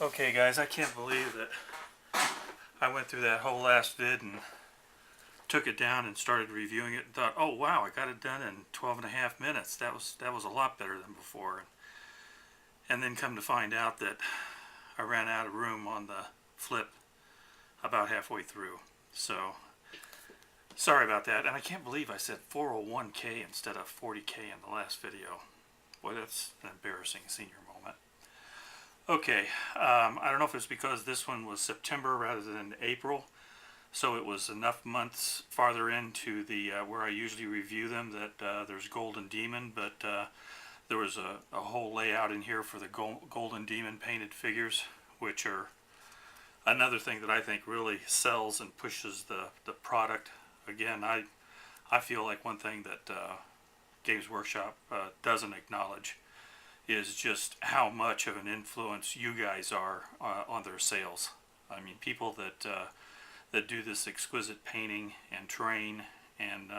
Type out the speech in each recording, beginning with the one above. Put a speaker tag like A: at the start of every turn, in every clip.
A: Okay guys, I can't believe that I went through that whole last vid and took it down and started reviewing it and thought, oh wow, I got it done in 12 and a half minutes. That was a lot better than before. And then come to find out that I ran out of room on the flip about halfway through. So sorry about that. And I can't believe I said 401k instead of 40k in the last video. Boy, that's an embarrassing senior moment. Okay, I don't know if it's because this one was September rather than April, so it was enough months farther into the where I usually review them that there's Golden Demon, but there was a whole layout in here for the Golden Demon painted figures, which are another thing that I think really sells and pushes the product. Again, I feel like one thing that Games Workshop doesn't acknowledge is just how much of an influence you guys are on their sales. I mean, people that do this exquisite painting and train and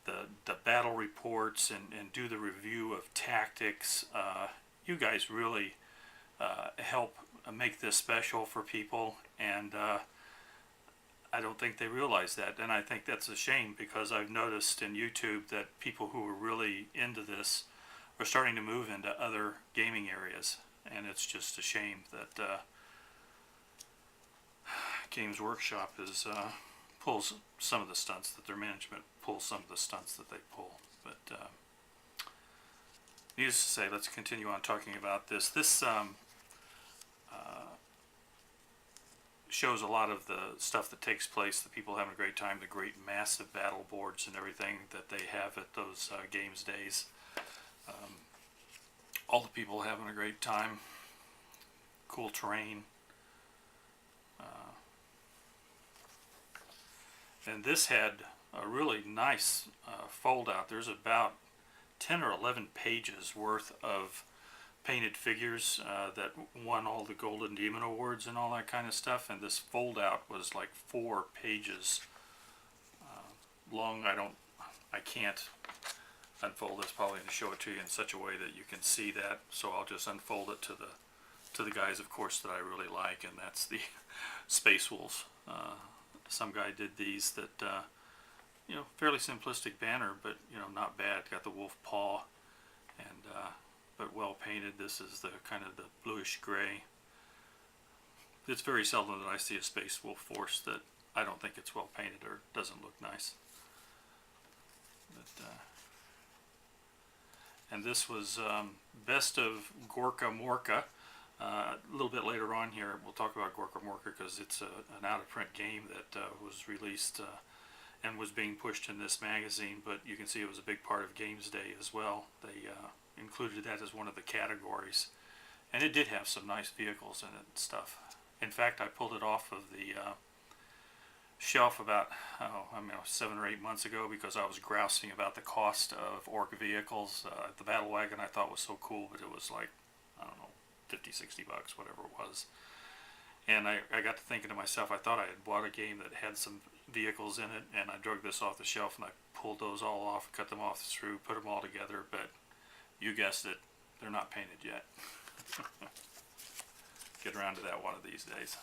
A: the battle reports and do the review of tactics. You guys really help make this special for people, and I don't think they realize that, and I think that's a shame, because I've noticed in YouTube that people who are really into this are starting to move into other gaming areas, and it's just a shame that Games Workshop pulls some of the stunts that their management pulls some of the stunts that they pull. But needless to say, let's continue on talking about this. This shows a lot of the stuff that takes place, the people having a great time, the great massive battle boards and everything that they have at those games days. All the people having a great time, cool terrain. And this had a really nice fold out. There's about 10 or 11 pages worth of painted figures that won all the Golden Demon Awards and all that kind of stuff, and this fold out was like 4 pages long. I can't unfold this probably to show it to you in such a way that you can see that, so I'll just unfold it to the guys, of course, that I really like, and that's the Space Wolves. Some guy did these that fairly simplistic banner, but not bad. Got the wolf paw, and but well painted. This is the kind of the bluish gray. It's very seldom that I see a Space Wolf force that I don't think it's well painted or doesn't look nice. But and this was Best of Gorka Morka. A little bit later on here we'll talk about Gorka Morka, because it's an out-of-print game that was released and was being pushed in this magazine, but you can see it was a big part of Games Day as well. They included that as one of the categories, and it did have some nice vehicles in it and stuff. In fact, I pulled it off of the shelf about 7 or 8 months ago, because I was grousing about the cost of orc vehicles. The battle wagon I thought was so cool, but it was like, I don't know, 50-60 bucks, whatever it was. And I got to thinking to myself, I thought I had bought a game that had some vehicles in it, and I drug this off the shelf and I pulled those all off, cut them off through, put them all together, but you guessed it, they're not painted yet. Get around to that one of these days.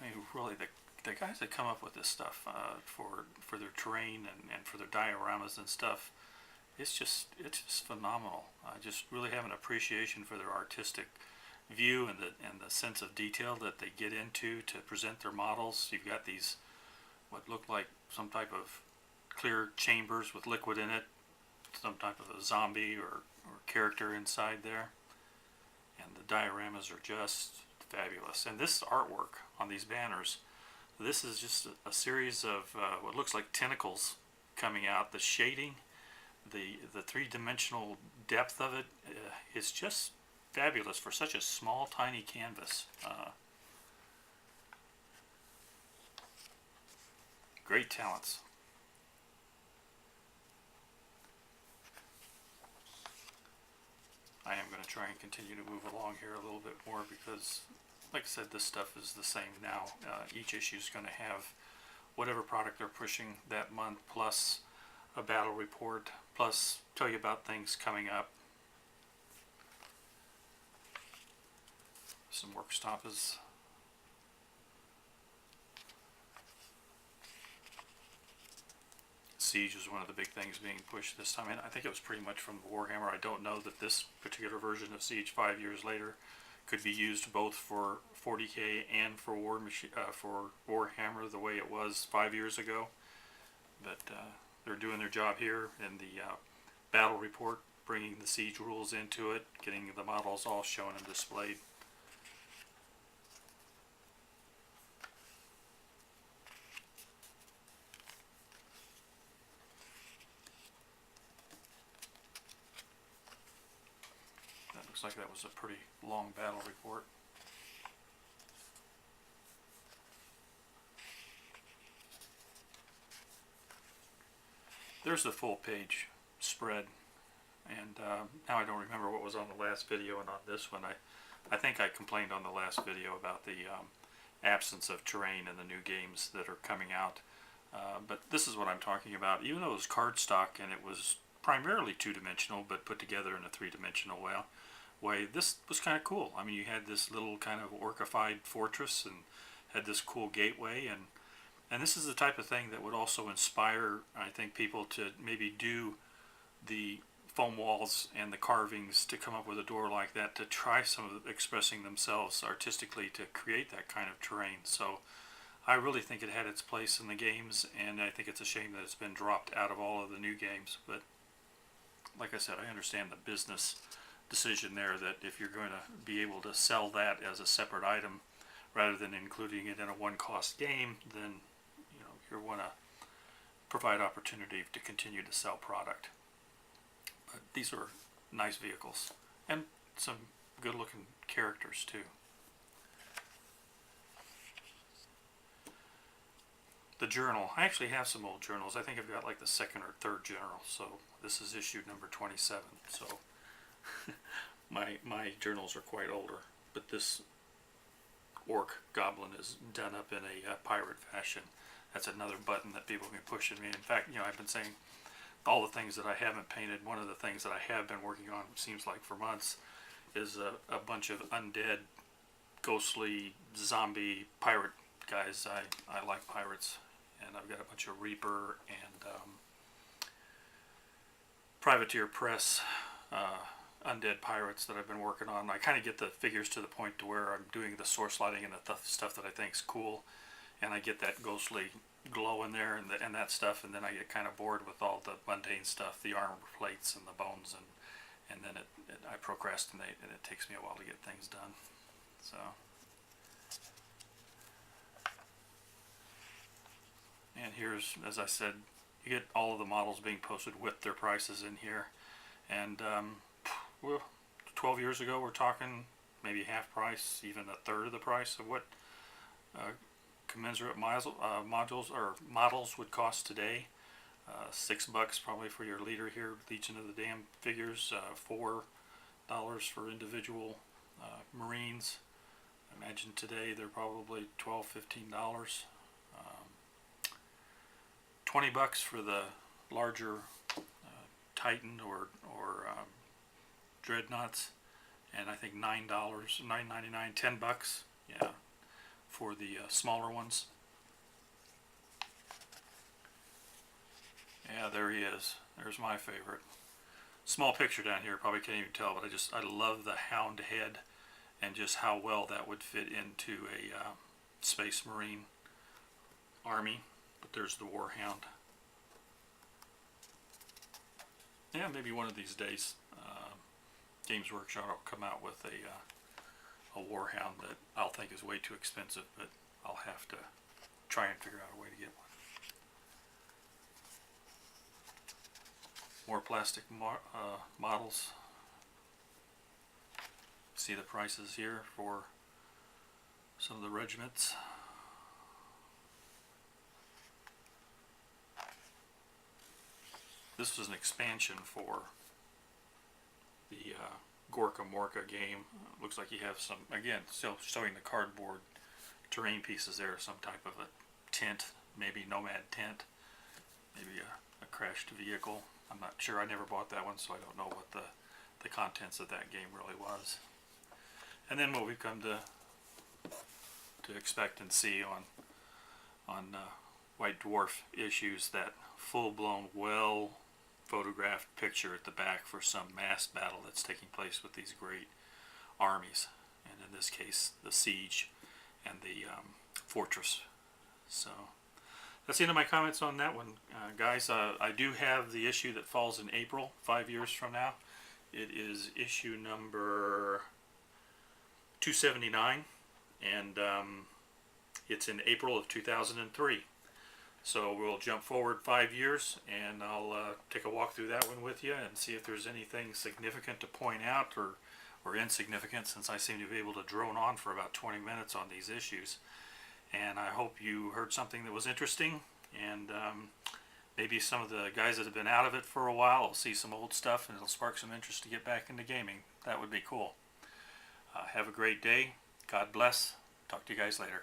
A: I mean, really, the guys that come up with this stuff for their terrain and for their dioramas and stuff, it's just phenomenal. I just really have an appreciation for their artistic view and the sense of detail that they get into to present their models. You've got these what look like some type of clear chambers with liquid in it, some type of a zombie or character inside there, and the dioramas are just fabulous. And this artwork on these banners, this is just a series of what looks like tentacles coming out. The shading, the three-dimensional depth of it is just fabulous for such a small, tiny canvas. Great talents. I am going to try and continue to move along here a little bit more, because, like I said, this stuff is the same now. Each issue is going to have whatever product they're pushing that month, plus a battle report, plus tell you about things coming up. Some work stoppages. Siege was one of the big things being pushed this time, and I think it was pretty much from Warhammer. I don't know that this particular version of Siege 5 years later could be used both for 40K and for for Warhammer the way it was 5 years ago. But they're doing their job here in the battle report, bringing the siege rules into it, getting the models all shown and displayed. That looks like that was a pretty long battle report. There's the full page spread, and now I don't remember what was on the last video and on this one. I think I complained on the last video about the absence of terrain in the new games that are coming out, but this is what I'm talking about. Even though it was cardstock and it was primarily two-dimensional but put together in a three-dimensional way, this was kind of cool. I mean, you had this little kind of orcified fortress and had this cool gateway, and this is the type of thing that would also inspire, I think, people to maybe do the foam walls and the carvings to come up with a door like that, to try some of expressing themselves artistically to create that kind of terrain. So I really think it had its place in the games, and I think it's a shame that it's been dropped out of all of the new games. But like I said, I understand the business decision there, that if you're going to be able to sell that as a separate item rather than including it in a one-cost game, then you want to provide opportunity to continue to sell product. But these are nice vehicles and some good looking characters too. The journal, I actually have some old journals. I think I've got like the second or third journal, so this is issue number 27, so my journals are quite older, but this orc goblin is done up in a pirate fashion. That's another button that people can push at me. In fact, I've been saying all the things that I haven't painted. One of the things that I have been working on, seems like for months, is a bunch of undead, ghostly, zombie pirate guys. I like pirates, and I've got a bunch of Reaper and Privateer Press undead pirates that I've been working on. I kind of get the figures to the point to where I'm doing the source lighting and the stuff that I think is cool, and I get that ghostly glow in there and that stuff, and then I get kind of bored with all the mundane stuff, the armor plates and the bones, and then I procrastinate, and it takes me a while to get things done. So and here's, as I said, you get all of the models being posted with their prices in here, and well, 12 years ago we're talking maybe half price, even a third of the price of what commensurate modules or models would cost today. $6 probably for your leader here, Legion of the Damned figures, $4 for individual Marines. I imagine today they're probably $12, $15. $20 for the larger Titan or Dreadnoughts, and I think $9, $9.99, $10, yeah, for the smaller ones. Yeah, there he is. There's my favorite. Small picture down here, probably can't even tell, but I love the hound head and just how well that would fit into a Space Marine army. But there's the Warhound. Yeah, maybe one of these days Games Workshop will come out with a Warhound that I'll think is way too expensive, but I'll have to try and figure out a way to get one. More plastic models. See the prices here for some of the regiments. This was an expansion for the Gorka Morka game. Looks like you have some, again, still showing the cardboard terrain pieces there, some type of a tent, maybe nomad tent, maybe a crashed vehicle. I'm not sure, I never bought that one, so I don't know what the contents of that game really was. and then what we've come to expect and see on White Dwarf issues, that full-blown, well photographed picture at the back for some mass battle that's taking place with these great armies, and in this case the siege and the fortress. So that's the end of my comments on that one, guys. I do have the issue that falls in April, 5 years from now. It is issue number 279, and it's in April of 2003. So we'll jump forward 5 years, and I'll take a walk through that one with you and see if there's anything significant to point out, or insignificant, since I seem to be able to drone on for about 20 minutes on these issues. And I hope you heard something that was interesting, and maybe some of the guys that have been out of it for a while will see some old stuff and it'll spark some interest to get back into gaming. That would be cool. Have a great day. God bless. Talk to you guys later.